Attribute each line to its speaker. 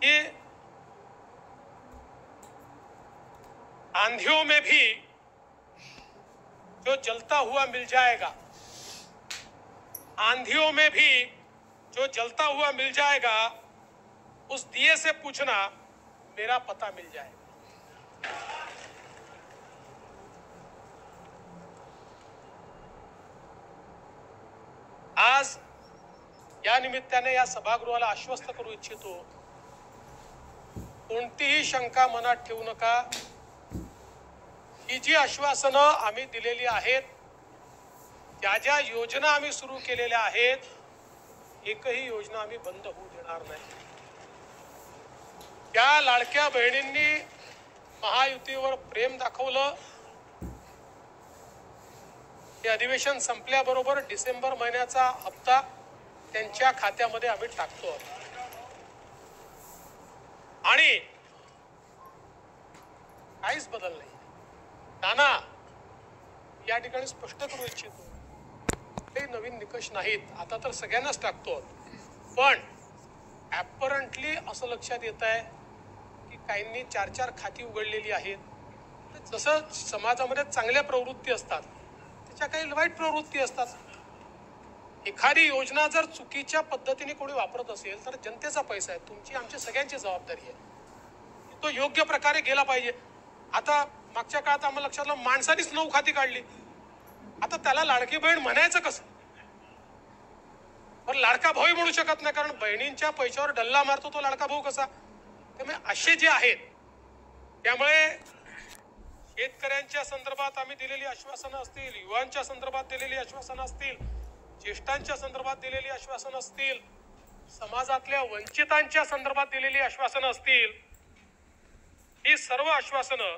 Speaker 1: कि आंधियों में भी जो जलता हुआ मिल जाएगा, आंधियों में भी जो जलता हुआ मिल जाएगा, उस दिए से पूछना मेरा पता मिल जाएगा। आज या निमित्ताने या सभागृहाला आश्वस्त करू इच्छितो, कोणतीही शंका मनात ठेवू नका। ही जी आश्वासनं आम्ही दिलेली आहेत, त्या ज्या योजना आम्ही सुरू केलेल्या आहेत, एकही योजना आम्ही बंद होऊ देणार नाही। त्या लाडक्या बहिणींनी महायुतीवर प्रेम दाखवलं, हे अधिवेशन संपल्याबरोबर डिसेंबर महिन्याचा हप्ता त्यांच्या खात्यामध्ये आम्ही टाकतो आणि काहीच बदल नाही। नाना या ठिकाणी स्पष्ट करू इच्छितो, काही नवीन निकष नाहीत, आता तर सगळ्यांनाच टाकतो, पण ॲपरंटली असं लक्षात येत आहे की काहींनी 4-4 खाती उघडलेली आहेत। जसं समाजामध्ये चांगल्या प्रवृत्ती असतात, त्याच्या काही वाईट प्रवृत्ती असतात। एखादी योजना जर चुकीच्या पद्धतीने कोणी वापरत असेल तर जनतेचा पैसा आहे, तुमची आमची सगळ्यांची जबाबदारी आहे, तो योग्य प्रकारे गेला पाहिजे। आता मागच्या काळात आम्हाला लक्षात आलं, माणसानीच 9 खाती काढली, आता त्याला लाडकी बहीण म्हणायचं कसं? पण लाडका भाऊ म्हणू शकत नाही, कारण बहिणींच्या पैशावर डल्ला मारतो तो लाडका भाऊ कसा? त्यामुळे असे जे आहेत, त्यामुळे शेतकऱ्यांच्या संदर्भात आम्ही दिलेली आश्वासनं असतील, युवांच्या संदर्भात दिलेली आश्वासनं असतील, ज्येष्ठांच्या संदर्भात दिलेली आश्वासनं असतील, समाजातल्या वंचितांच्या संदर्भात दिलेली आश्वासनं असतील, ही सर्व आश्वासनं